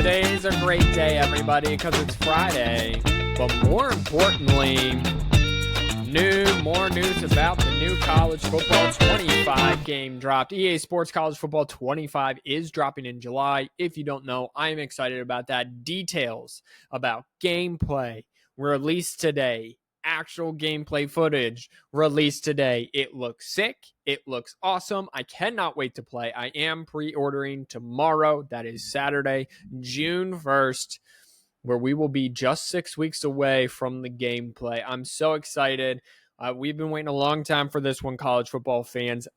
Today's a great day, everybody, because it's Friday. But more importantly, more news about the new college football 25 game dropped. EA Sports College Football 25 is dropping in July. If you don't know, I'm excited about that. Details about gameplay released today. Actual gameplay footage released today. It looks sick. It looks awesome. I cannot wait to play. I am pre-ordering tomorrow. That is Saturday, June 1st, where we will be just 6 weeks away from the gameplay. I'm so excited. We've been waiting a long time for this one, college football fans.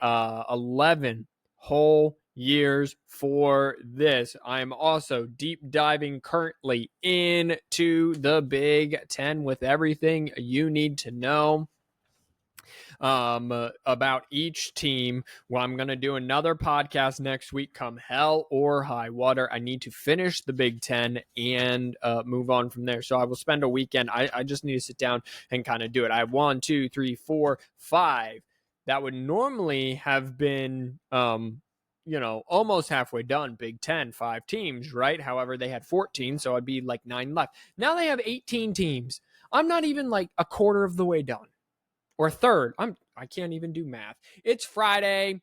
11 whole years for this. I'm also deep diving currently into the Big Ten with everything you need to know about each team. Well, I'm going to do another podcast next week, come hell or high water. I need to finish the Big Ten and move on from there. So I will spend a weekend. I just need to sit down and kind of do it. I have 1, 2, 3, 4, 5. That would normally have been, almost halfway done. Big Ten, 5 teams, right? However, they had 14, so I'd be like 9 left. Now they have 18 teams. I'm not even like a quarter of the way done. Or third. I can't even do math. It's Friday.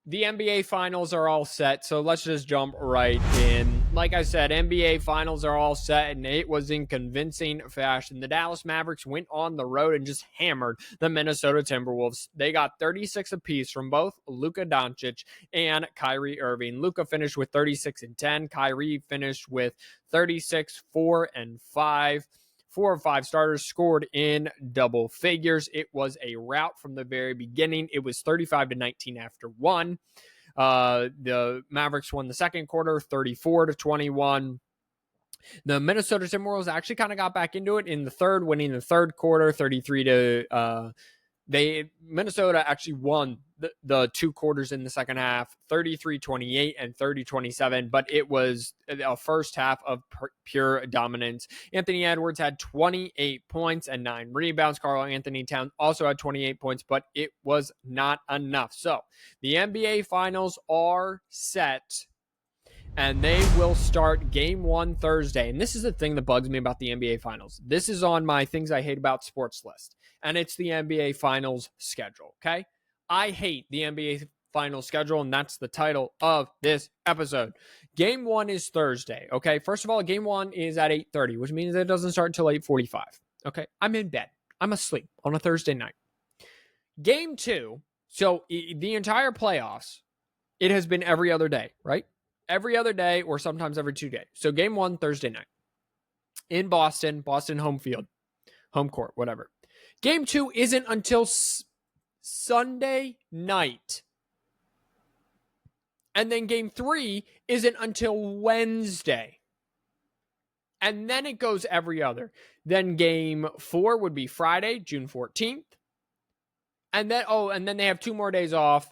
The NBA finals are all set, so let's just jump right in. Like I said, NBA finals are all set, and it was in convincing fashion. The Dallas Mavericks went on the road and just hammered the Minnesota Timberwolves. They got 36 apiece from both Luka Doncic and Kyrie Irving. Luka finished with 36 and 10. Kyrie finished with 36, 4 and 5. 4 or 5 starters scored in double figures. It was a rout from the very beginning. It was 35-19 after 1. The Mavericks won the second quarter, 34-21. The Minnesota Timberwolves actually kind of got back into it in the third, winning the third quarter, 33 to Minnesota actually won the 2 quarters in the second half, 33-28 and 30-27, but it was a first half of pure dominance. Anthony Edwards had 28 points and 9 rebounds. Karl Anthony Towns also had 28 points, but it was not enough. So the NBA Finals are set, and they will start game 1 Thursday. And this is the thing that bugs me about the NBA Finals. This is on my things I hate about sports list, and it's the NBA Finals schedule, okay? I hate the NBA Finals schedule, and that's the title of this episode. Game 1 is Thursday, okay? First of all, game 1 is at 8:30, which means it doesn't start until 8:45, okay? I'm in bed. I'm asleep on a Thursday night. Game 2, so the entire playoffs, it has been every other day, right? Every other day or sometimes every 2 days. So game 1, Thursday night. In Boston home field, home court, whatever. Game 2 isn't until Sunday night. And then game 3 isn't until Wednesday. And then it goes every other. Then game 4 would be Friday, June 14th. And then they have 2 more days off,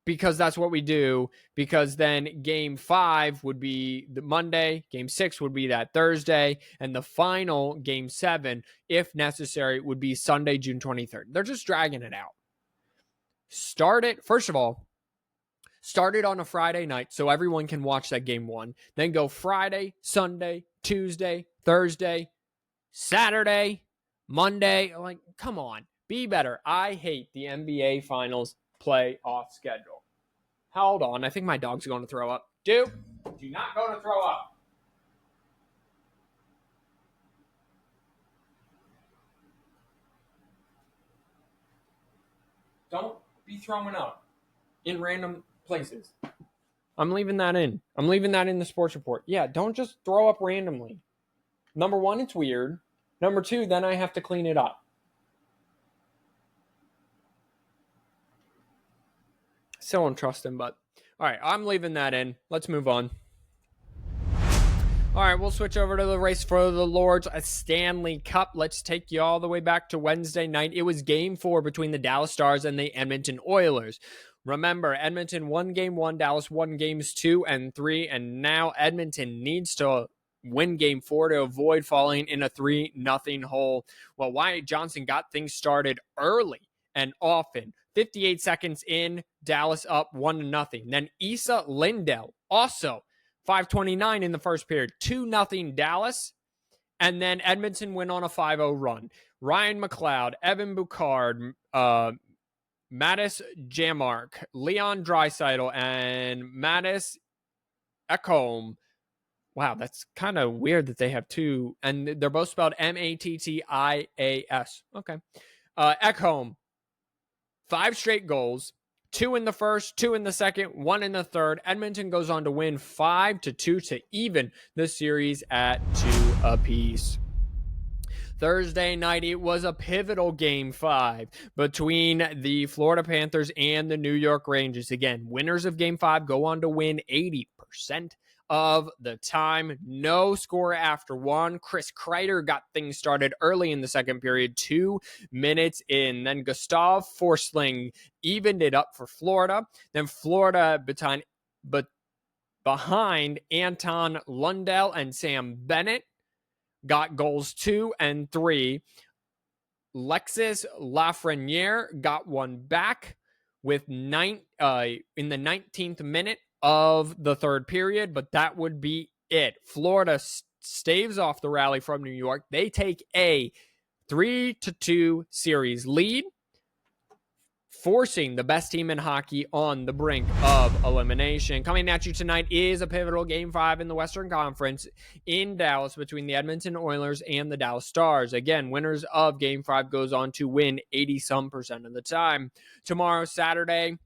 because that's what we do, because then game 5 would be the Monday, game 6 would be that Thursday, and the final game 7, if necessary, would be Sunday, June 23rd. They're just dragging it out. Start it on a Friday night so everyone can watch that game 1. Then go Friday, Sunday, Tuesday, Thursday, Saturday, Monday. Like, come on, be better. I hate the NBA Finals playoff schedule. Hold on, I think my dog's going to throw up. Do not go to throw up. Don't be throwing up in random places. I'm leaving that in. I'm leaving that in the sports report. Yeah, don't just throw up randomly. Number 1, it's weird. Number 2, then I have to clean it up. Still don't trust him, but all right, I'm leaving that in. Let's move on. All right, we'll switch over to the race for the Lord's Stanley Cup. Let's take you all the way back to Wednesday night. It was game 4 between the Dallas Stars and the Edmonton Oilers. Remember, Edmonton won game 1, Dallas won games 2 and 3, and now Edmonton needs to win game 4 to avoid falling in a 3-0 hole. Well, Wyatt Johnson got things started early and often. 58 seconds in, Dallas up 1-0. Then Issa Lindell also 5:29 in the first period, 2-0 Dallas. And then Edmonton went on a 5-0 run. Ryan McLeod, Evan Bouchard, Mattis Jamark, Leon Draisaitl, and Mattis Ekholm. Wow, that's kind of weird that they have two, and they're both spelled Mattias. Okay. Ekholm, 5 straight goals, 2 in the first, 2 in the second, 1 in the third. Edmonton goes on to win 5-2 to even the series at 2 apiece. Thursday night, it was a pivotal Game 5 between the Florida Panthers and the New York Rangers. Again, winners of Game 5 go on to win 80% of the time. No score after 1. Chris Kreider got things started early in the second period, 2 minutes in. Then Gustav Forsling evened it up for Florida. Then Florida behind Anton Lundell and Sam Bennett got goals 2 and 3. Alexis Lafreniere got one back with in the 19th minute of the third period, but that would be it. Florida staves off the rally from New York. They take a 3-2 series lead, forcing the best team in hockey on the brink of elimination. Coming at you tonight is a pivotal Game 5 in the Western Conference in Dallas between the Edmonton Oilers and the Dallas Stars. Again, winners of Game 5 goes on to win 80% of the time. Tomorrow, Saturday,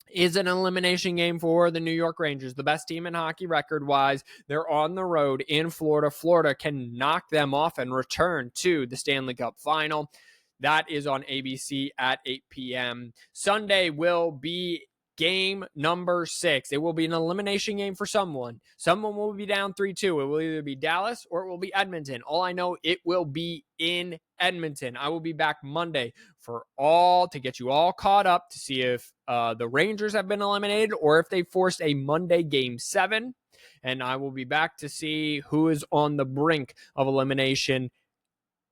is an elimination game for the New York Rangers, the best team in hockey record-wise. They're on the road in Florida. Florida can knock them off and return to the Stanley Cup Final. That is on ABC at 8 p.m. Sunday will be game number 6. It will be an elimination game for someone. Someone will be down 3-2. It will either be Dallas or it will be Edmonton. All I know, it will be in Edmonton. I will be back Monday to get you all caught up to see if the Rangers have been eliminated or if they forced a Monday Game 7. And I will be back to see who is on the brink of elimination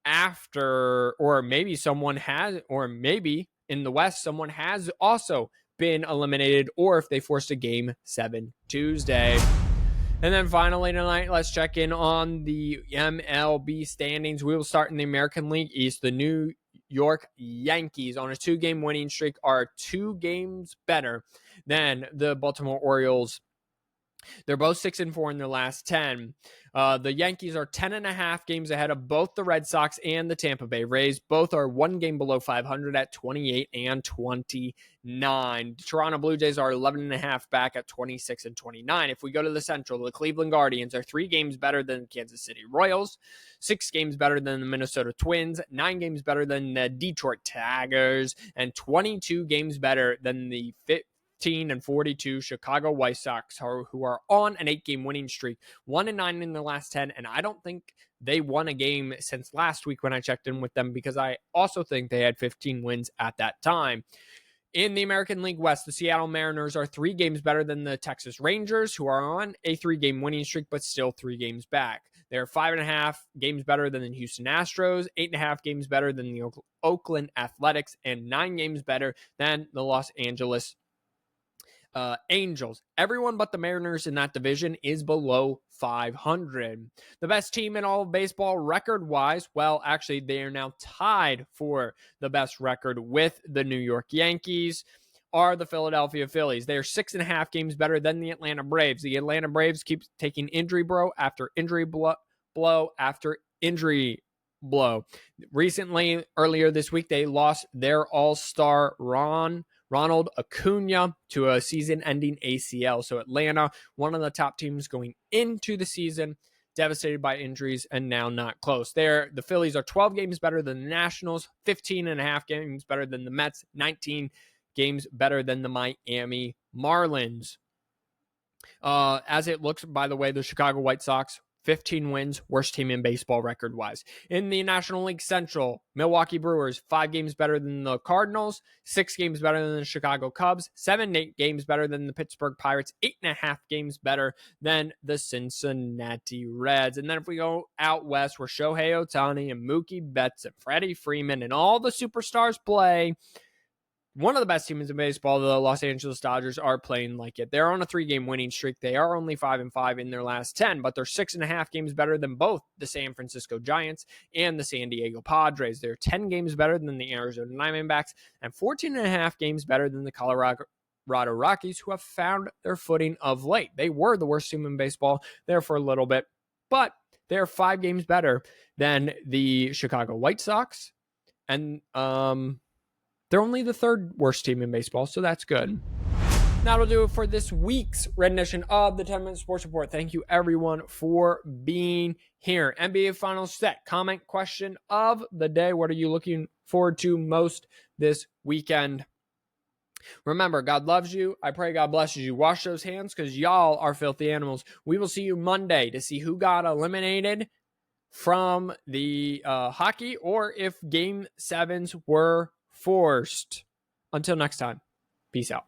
after, or maybe someone has, or maybe in the West, someone has also been eliminated, or if they forced a Game 7 Tuesday. And then finally tonight, let's check in on the MLB standings. We will start in the American League East. The New York Yankees on a 2-game winning streak are 2 games better than the Baltimore Orioles. They're both 6-4 in their last 10. The Yankees are 10.5 games ahead of both the Red Sox and the Tampa Bay Rays. Both are 1 game below 500 at 28 and 29. Toronto Blue Jays are 11.5 back at 26 and 29. If we go to the Central, the Cleveland Guardians are 3 games better than the Kansas City Royals, 6 games better than the Minnesota Twins, 9 games better than the Detroit Tigers, and 22 games better than the 15-42 Chicago White Sox, who are on an 8-game winning streak, 1-9 in the last 10, and I don't think they won a game since last week when I checked in with them, because I also think they had 15 wins at that time. In the American League West, the Seattle Mariners are 3 games better than the Texas Rangers, who are on a 3-game winning streak, but still 3 games back. They're 5.5 games better than the Houston Astros, 8.5 games better than the Oakland Athletics, and 9 games better than the Los Angeles Angels. Everyone but the Mariners in that division is below 500. The best team in all of baseball record-wise, well, actually, they are now tied for the best record with the New York Yankees, are the Philadelphia Phillies. They are 6.5 games better than the Atlanta Braves. The Atlanta Braves keep taking injury blow after injury blow after injury blow. Recently, earlier this week, they lost their all-star Ronald Acuna to a season-ending ACL. So Atlanta, one of the top teams going into the season, devastated by injuries and now not close. The Phillies are 12 games better than the Nationals, 15.5 games better than the Mets, 19 games better than the Miami Marlins. As it looks, by the way, the Chicago White Sox, 15 wins, worst team in baseball record-wise. In the National League Central, Milwaukee Brewers, 5 games better than the Cardinals, 6 games better than the Chicago Cubs, 8 games better than the Pittsburgh Pirates, 8.5 games better than the Cincinnati Reds. And then if we go out west, where Shohei Ohtani and Mookie Betts and Freddie Freeman and all the superstars play, one of the best teams in baseball, the Los Angeles Dodgers, are playing like it. They're on a 3-game winning streak. They are only 5-5 in their last 10, but they're 6.5 games better than both the San Francisco Giants and the San Diego Padres. They're 10 games better than the Arizona Diamondbacks and 14.5 games better than the Colorado Rockies, who have found their footing of late. They were the worst team in baseball there for a little bit, but they're 5 games better than the Chicago White Sox, and they're only the 3rd worst team in baseball, so that's good. That'll do it for this week's Red Edition of the 10-Minute Sports Report. Thank you, everyone, for being here. NBA Finals set. Comment question of the day. What are you looking forward to most this weekend? Remember, God loves you. I pray God blesses you. Wash those hands because y'all are filthy animals. We will see you Monday to see who got eliminated from the hockey or if Game 7s were forced. Until next time, peace out.